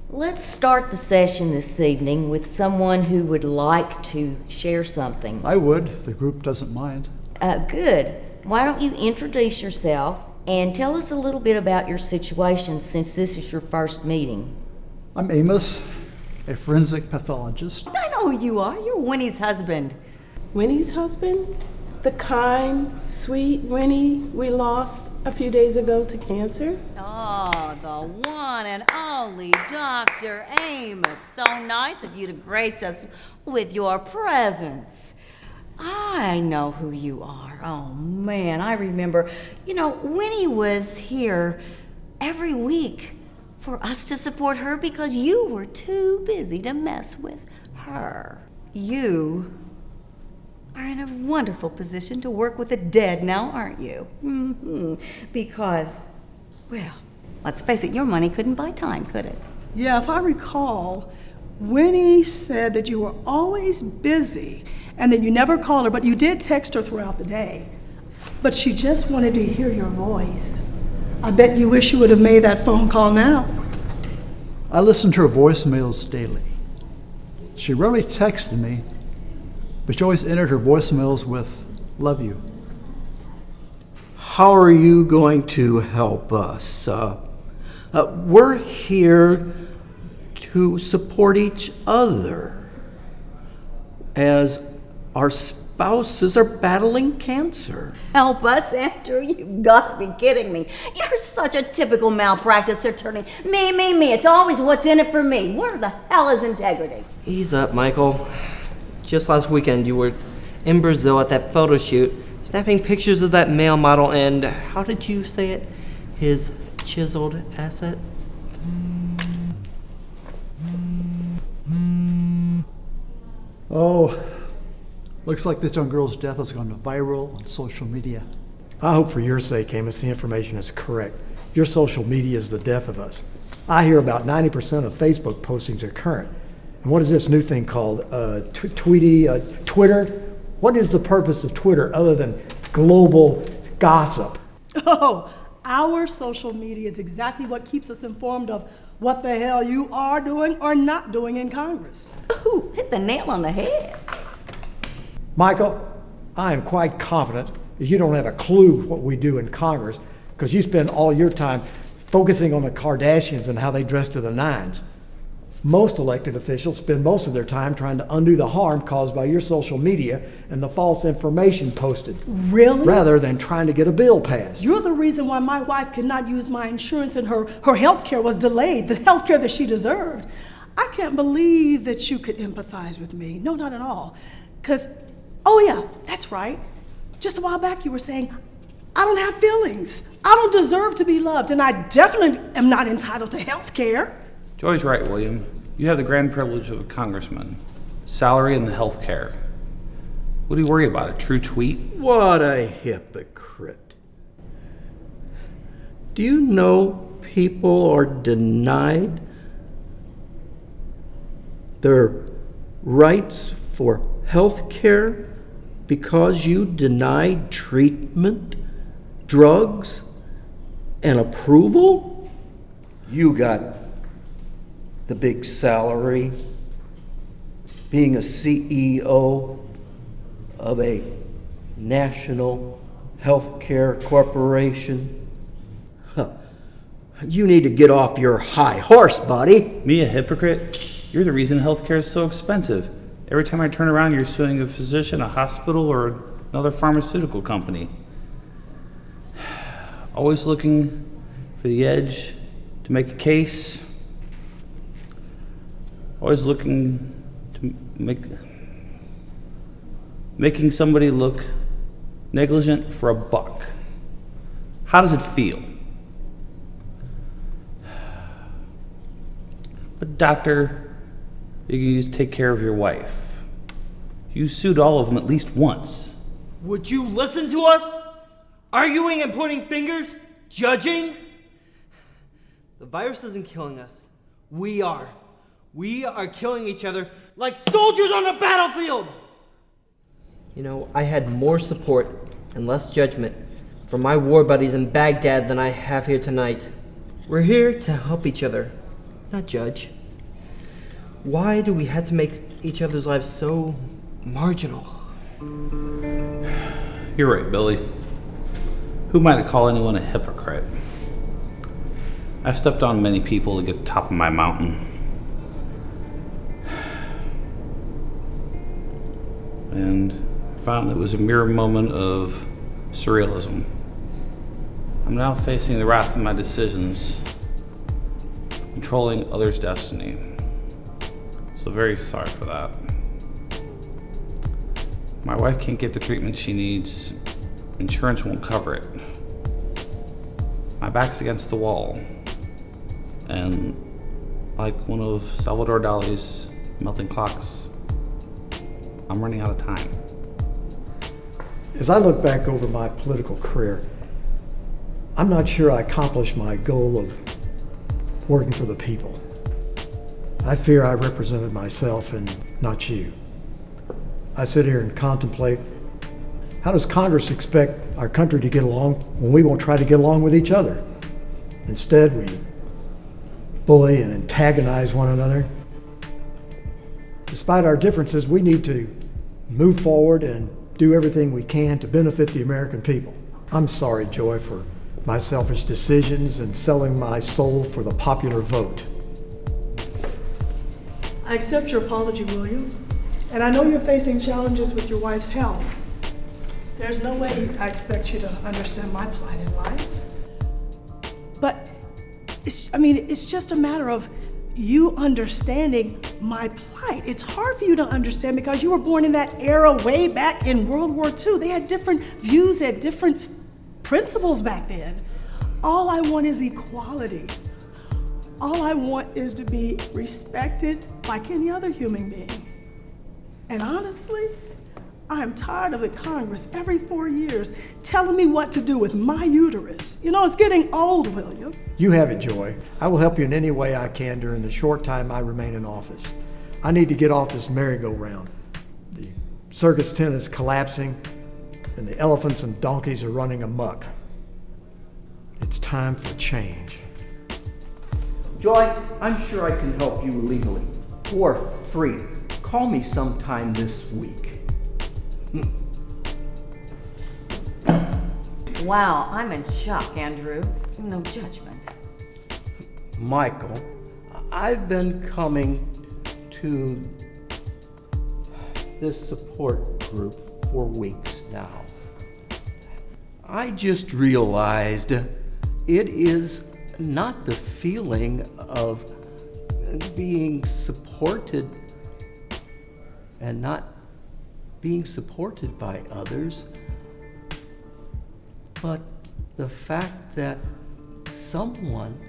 Let's start the session this evening with someone who would like to share something. I would, if the group doesn't mind. Good. Why don't you introduce yourself and tell us a little bit about your situation since this is your first meeting. I'm Amos, a forensic pathologist. I know who you are. You're Winnie's husband. Winnie's husband? The kind, sweet Winnie we lost a few days ago to cancer? Oh, the one and only Dr. Amos. So nice of you to grace us with your presence. I know who you are. Oh, man, I remember. Winnie was here every week for us to support her because you were too busy to mess with her. You are in a wonderful position to work with the dead now, aren't you? Mm-hmm. Because, well, let's face it, your money couldn't buy time, could it? Yeah, if I recall, Winnie said that you were always busy and that you never called her, but you did text her throughout the day. But she just wanted to hear your voice. I bet you wish you would have made that phone call now. I listen to her voicemails daily. She rarely texted me, but she always entered her voicemails with, "Love you." How are you going to help us? We're here to support each other as our spouses are battling cancer. Help us, Andrew? You've got to be kidding me. You're such a typical malpractice attorney. Me. It's always what's in it for me. Where the hell is integrity? Ease up, Michael. Just last weekend, you were in Brazil at that photo shoot, snapping pictures of that male model and, how did you say it? His chiseled asset? Oh, looks like this young girl's death has gone viral on social media. I hope for your sake, Amos, the information is correct. Your social media is the death of us. I hear about 90% of Facebook postings are current. And what is this new thing called? Twitter? What is the purpose of Twitter other than global gossip? Oh, our social media is exactly what keeps us informed of what the hell you are doing or not doing in Congress. Ooh, hit the nail on the head. Michael, I am quite confident that you don't have a clue what we do in Congress because you spend all your time focusing on the Kardashians and how they dress to the nines. Most elected officials spend most of their time trying to undo the harm caused by your social media and the false information posted. Really? Rather than trying to get a bill passed. You're the reason why my wife could not use my insurance and her health care was delayed, the health care that she deserved. I can't believe that you could empathize with me. No, not at all. Because, oh yeah, that's right. Just a while back you were saying, I don't have feelings. I don't deserve to be loved, and I definitely am not entitled to health care. Joy's right, William. You have the grand privilege of a congressman, salary and the health care. What do you worry about, a true tweet? What a hypocrite. Do you know people are denied their rights for health care because you denied treatment, drugs, and approval? You got the big salary, being a CEO of a national healthcare corporation. Huh. You need to get off your high horse, buddy. Me, a hypocrite? You're the reason healthcare is so expensive. Every time I turn around, you're suing a physician, a hospital, or another pharmaceutical company. Always looking for the edge to make a case. Always looking to making somebody look negligent for a buck. How does it feel? But doctor, you can just take care of your wife. You sued all of them at least once. Would you listen to us? Arguing and pointing fingers? Judging? The virus isn't killing us. We are. We are killing each other like soldiers on a battlefield! You know, I had more support and less judgment from my war buddies in Baghdad than I have here tonight. We're here to help each other. not judge. Why do we have to make each other's lives so marginal? You're right, Billy. Who am I to call anyone a hypocrite? I've stepped on many people to get to the top of my mountain. And found it was a mere moment of surrealism. I'm now facing the wrath of my decisions, controlling others' destiny. So very sorry for that. My wife can't get the treatment she needs. Insurance won't cover it. My back's against the wall. And like one of Salvador Dali's melting clocks, I'm running out of time. As I look back over my political career, I'm not sure I accomplished my goal of working for the people. I fear I represented myself and not you. I sit here and contemplate, how does Congress expect our country to get along when we won't try to get along with each other? Instead, we bully and antagonize one another. Despite our differences, we need to move forward and do everything we can to benefit the American people. I'm sorry, Joy, for my selfish decisions and selling my soul for the popular vote. I accept your apology, William. And I know you're facing challenges with your wife's health. There's no way I expect you to understand my plight in life. But it's just a matter of you understanding my plight. It's hard for you to understand because you were born in that era way back in World War II. They had different views, they had different principles back then. All I want is equality. All I want is to be respected like any other human being. And honestly, I am tired of the Congress every 4 years telling me what to do with my uterus. You know, it's getting old, William. You have it, Joy. I will help you in any way I can during the short time I remain in office. I need to get off this merry-go-round. The circus tent is collapsing, and the elephants and donkeys are running amok. It's time for change. Joy, I'm sure I can help you legally, for free. Call me sometime this week. Wow, I'm in shock, Andrew. No judgment. Michael, I've been coming to this support group for weeks now. I just realized it is not the feeling of being supported and not being supported by others, but the fact that someone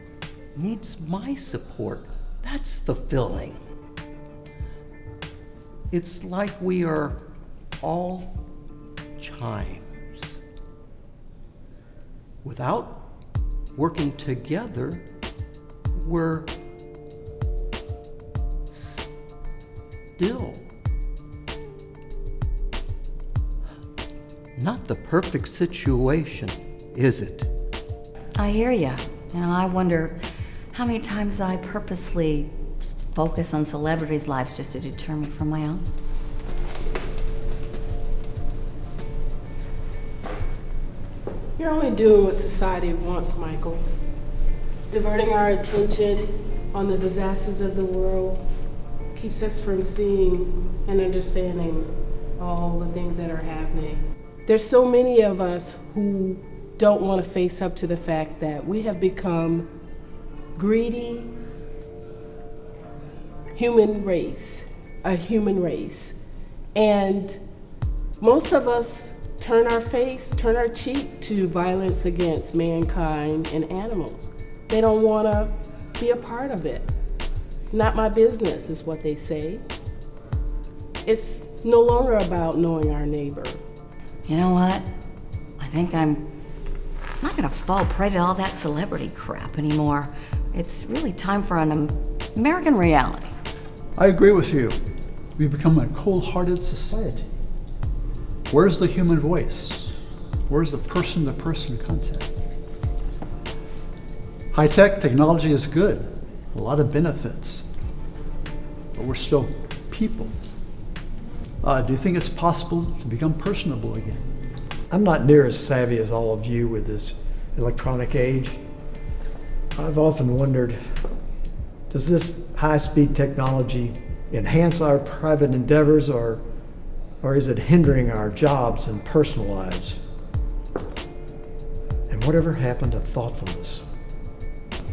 needs my support. That's fulfilling. It's like we are all chimes. Without working together, we're still. Not the perfect situation, is it? I hear ya. You know, I wonder how many times I purposely focus on celebrities' lives just to deter me from my own. You're only doing what society wants, Michael. Diverting our attention on the disasters of the world keeps us from seeing and understanding all the things that are happening. There's so many of us who don't want to face up to the fact that we have become greedy a human race. And most of us turn our cheek to violence against mankind and animals. They don't want to be a part of it. Not my business is what they say. It's no longer about knowing our neighbor. You know what? I think I'm not gonna fall prey to all that celebrity crap anymore. It's really time for an American reality. I agree with you. We've become a cold-hearted society. Where's the human voice? Where's the person-to-person contact? High-tech technology is good, a lot of benefits, but we're still people. Do you think it's possible to become personable again? I'm not near as savvy as all of you with this electronic age. I've often wondered, does this high-speed technology enhance our private endeavors, or is it hindering our jobs and personal lives? And whatever happened to thoughtfulness?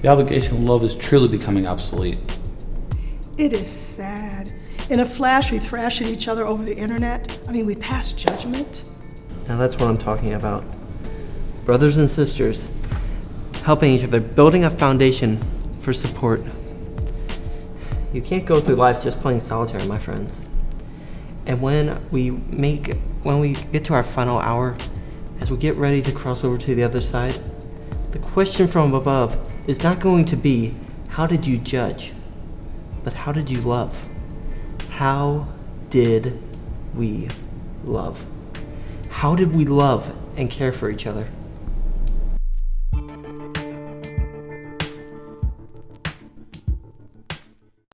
The obligation of love is truly becoming obsolete. It is sad. In a flash, we thrash at each other over the internet. I mean, we pass judgment. Now that's what I'm talking about. Brothers and sisters, helping each other, building a foundation for support. You can't go through life just playing solitaire, my friends. And when we get to our final hour, as we get ready to cross over to the other side, the question from above is not going to be, how did you judge? But how did you love? How did we love? How did we love and care for each other?